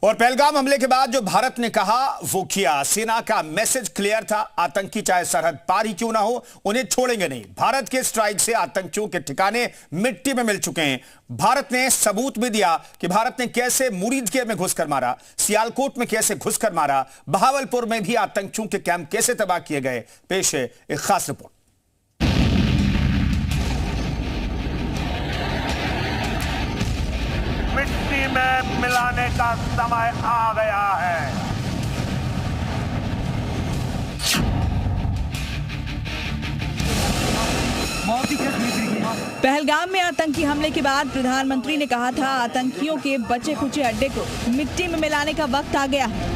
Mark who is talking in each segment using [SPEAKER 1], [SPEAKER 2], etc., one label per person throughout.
[SPEAKER 1] और पहलगाम हमले के बाद जो भारत ने कहा वो किया। सेना का मैसेज क्लियर था, आतंकी चाहे सरहद पार ही क्यों ना हो, उन्हें छोड़ेंगे नहीं। भारत के स्ट्राइक से आतंकियों के ठिकाने मिट्टी में मिल चुके हैं। भारत ने सबूत भी दिया कि भारत ने कैसे मुरीदके में घुसकर मारा, सियालकोट में कैसे घुसकर मारा, बहावलपुर में भी आतंकियों के कैंप कैसे तबाह किए गए। पेश है एक खास रिपोर्ट।
[SPEAKER 2] मिट्टी में मिलाने का समय आ गया है।
[SPEAKER 3] पहलगाम में आतंकी हमले के बाद प्रधानमंत्री ने कहा था आतंकियों के बचे खुचे अड्डे को मिट्टी में मिलाने का वक्त आ गया है।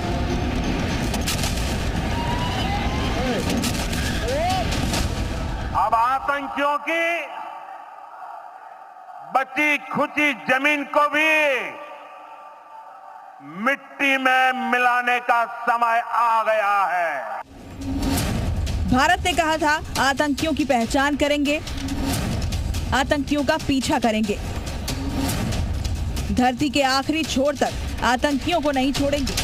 [SPEAKER 2] अब आतंकियों की बची खुची जमीन को भी मिट्टी में मिलाने का समय आ गया है।
[SPEAKER 3] भारत ने कहा था आतंकियों की पहचान करेंगे, आतंकियों का पीछा करेंगे, धरती के आखिरी छोर तक आतंकियों को नहीं छोड़ेंगे।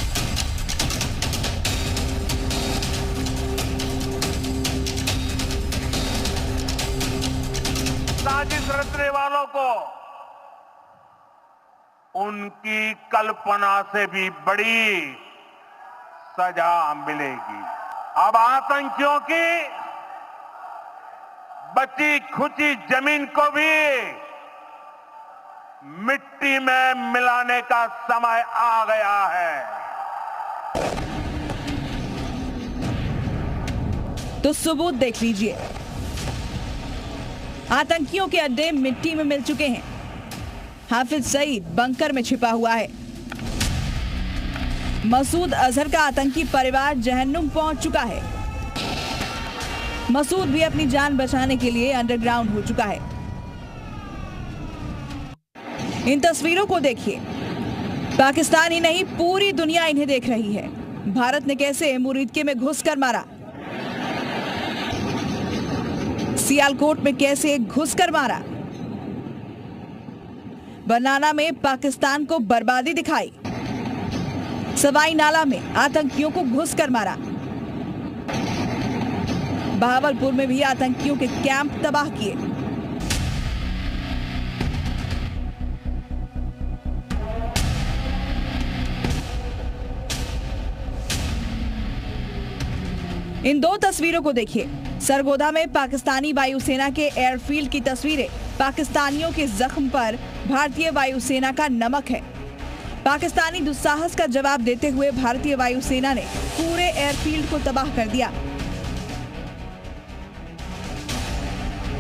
[SPEAKER 2] साजिश रचने वालों को उनकी कल्पना से भी बड़ी सजा मिलेगी। अब आतंकियों की बची खुची जमीन को भी मिट्टी में मिलाने का समय आ गया है।
[SPEAKER 3] तो सबूत देख लीजिए, आतंकियों के अड्डे मिट्टी में मिल चुके हैं। हाफिज सईद बंकर में छिपा हुआ है। मसूद अजहर का आतंकी परिवार जहन्नुम पहुंच चुका है। मसूद भी अपनी जान बचाने के लिए अंडरग्राउंड हो चुका है। इन तस्वीरों को देखिए, पाकिस्तान ही नहीं पूरी दुनिया इन्हें देख रही है। भारत ने कैसे मुरीदके में घुसकर मारा, सियालकोट में कैसे घुसकर मारा, बरनाला में पाकिस्तान को बर्बादी दिखाई, सवाई नाला में आतंकियों को घुसकर मारा, बहावलपुर में भी आतंकियों के कैंप तबाह किए। इन दो तस्वीरों को देखिए। सरगोदा में पाकिस्तानी वायुसेना के एयरफील्ड की तस्वीरें। पाकिस्तानियों के जख्म पर भारतीय वायुसेना का नमक है। पाकिस्तानी दुस्साहस का जवाब देते हुए भारतीय वायुसेना ने पूरे एयरफील्ड को तबाह कर दिया।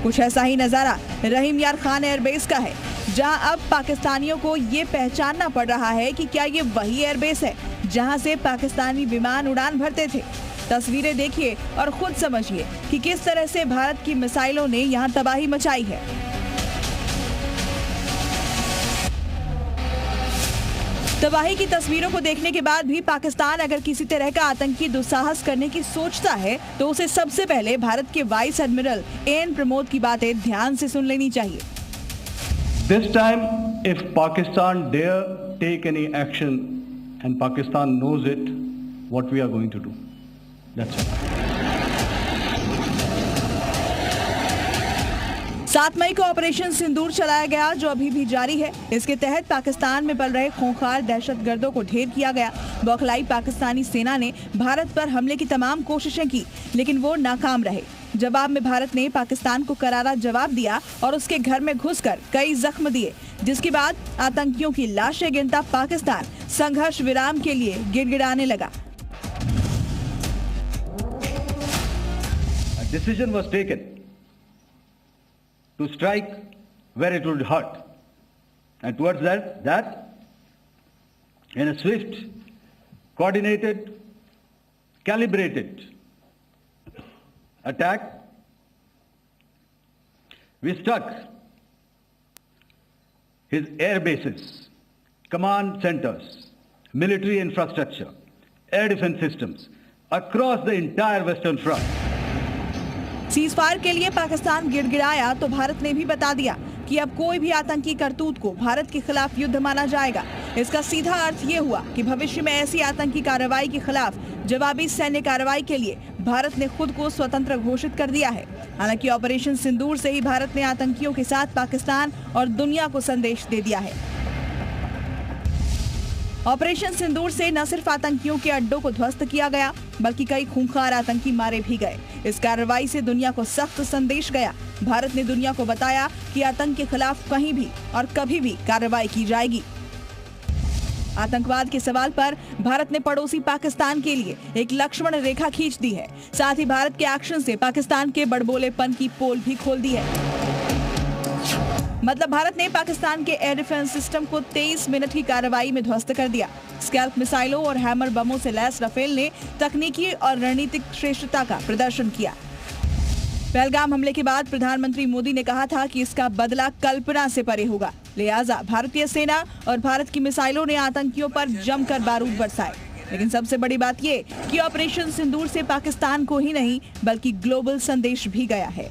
[SPEAKER 3] कुछ ऐसा ही नजारा रहीम यार खान एयरबेस का है, जहां अब पाकिस्तानियों को ये पहचानना पड़ रहा है कि क्या ये वही एयरबेस है जहां से पाकिस्तानी विमान उड़ान भरते थे। तस्वीरें देखिए और खुद समझिए कि किस तरह से भारत की मिसाइलों ने यहां तबाही मचाई है। तबाही की तस्वीरों को देखने के बाद भी पाकिस्तान अगर किसी तरह का आतंकी दुस्साहस करने की सोचता है तो उसे सबसे पहले भारत के वाइस एडमिरल एन प्रमोद की बातें ध्यान से सुन लेनी चाहिए।
[SPEAKER 4] This time, if Pakistan dare take any action, and Pakistan knows it, what we are going to do. That's it.
[SPEAKER 3] 7 मई को ऑपरेशन सिंदूर चलाया गया, जो अभी भी जारी है। इसके तहत पाकिस्तान में पल रहे खूंखार दहशतगर्दों को ढेर किया गया। बौखलाई पाकिस्तानी सेना ने भारत पर हमले की तमाम कोशिशें की, लेकिन वो नाकाम रहे। जवाब में भारत ने पाकिस्तान को करारा जवाब दिया और उसके घर में घुसकर कई जख्म दिए, जिसके बाद आतंकियों की लाशें गिनता पाकिस्तान संघर्ष विराम के लिए गिड़गिड़ाने लगा।
[SPEAKER 4] A decision was taken to strike where it would hurt, and towards that, in a swift, coordinated, calibrated attack, we struck his air bases, command centers, military infrastructure, air defense systems across the entire Western Front.
[SPEAKER 3] Cease fire के लिए पाकिस्तान गिड़गिड़ाया तो भारत ने भी बता दिया कि अब कोई भी आतंकी करतूत को भारत के खिलाफ युद्ध माना जाएगा। इसका सीधा अर्थ ये हुआ कि भविष्य में ऐसी आतंकी कार्रवाई के खिलाफ जवाबी सैन्य कार्रवाई के लिए भारत ने खुद को स्वतंत्र घोषित कर दिया है। हालांकि ऑपरेशन सिंदूर से ही भारत ने आतंकियों के साथ पाकिस्तान और दुनिया को संदेश दे दिया है। ऑपरेशन सिंदूर से न सिर्फ आतंकियों के अड्डों को ध्वस्त किया गया, बल्कि कई खूंखार आतंकी मारे भी गए। इस कार्रवाई से दुनिया को सख्त संदेश गया। भारत ने दुनिया को बताया कि आतंक के खिलाफ कहीं भी और कभी भी कार्रवाई की जाएगी। आतंकवाद के सवाल पर भारत ने पड़ोसी पाकिस्तान के लिए एक लक्ष्मण रेखा खींच दी है। साथ ही भारत के एक्शन से पाकिस्तान के बड़बोलेपन की पोल भी खोल दी है। मतलब भारत ने पाकिस्तान के एयर डिफेंस सिस्टम को 23 मिनट की कार्रवाई में ध्वस्त कर दिया। स्कैल्प मिसाइलों और हैमर बमों से लैस राफेल ने तकनीकी और रणनीतिक श्रेष्ठता का प्रदर्शन किया। पहलगाम हमले के बाद प्रधानमंत्री मोदी ने कहा था कि इसका बदला कल्पना से परे होगा। लिहाजा भारतीय सेना और भारत की मिसाइलों ने आतंकियों पर जमकर बारूद बरसाए। लेकिन सबसे बड़ी बात ये कि ऑपरेशन सिंदूर से पाकिस्तान को ही नहीं बल्कि ग्लोबल संदेश भी गया है।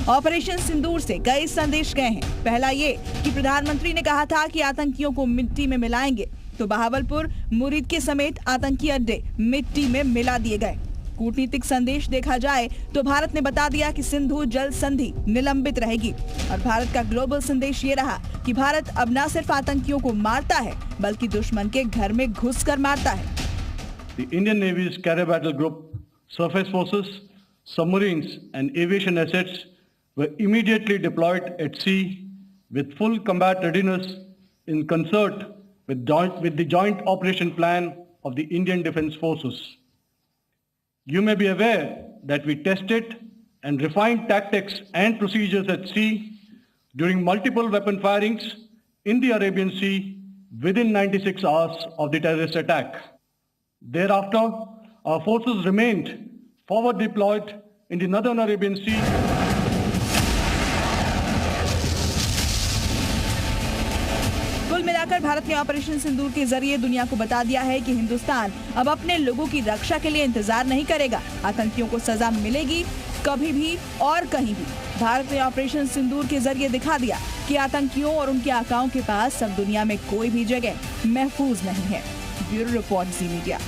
[SPEAKER 3] ऑपरेशन सिंदूर से कई संदेश गए हैं। पहला ये कि प्रधानमंत्री ने कहा था कि आतंकियों को मिट्टी में मिलाएंगे, तो बहावलपुर, मुरीद के समेत आतंकी अड्डे मिट्टी में मिला दिए गए। कूटनीतिक संदेश देखा जाए तो भारत ने बता दिया कि सिंधु जल संधि निलंबित रहेगी और भारत का ग्लोबल संदेश ये रहा कि भारत अब न सिर्फ आतंकियों को मारता है बल्कि दुश्मन के घर में घुसकर मारता है।
[SPEAKER 4] The Indian Navy's Carrier Battle Group, surface forces, submarines and aviation assets were immediately deployed at sea with full combat readiness in concert with the joint operation plan of the Indian Defence Forces. You may be aware that we tested and refined tactics and procedures at sea during multiple weapon firings in the Arabian Sea within 96 hours of the terrorist attack. Thereafter, our forces remained forward deployed in the northern Arabian Sea.
[SPEAKER 3] कुल मिलाकर भारत ने operation सिंदूर के जरिए दुनिया को बता दिया है कि हिंदुस्तान अब अपने लोगों की रक्षा के लिए इंतजार नहीं करेगा। आतंकियों को सजा मिलेगी, कभी भी और कहीं भी। भारत ने ऑपरेशन सिंदूर के जरिए दिखा दिया कि आतंकियों और उनके आकाओं के पास अब दुनिया में कोई भी जगह महफूज नहीं है। ब्यूरो रिपोर्ट, जी मीडिया।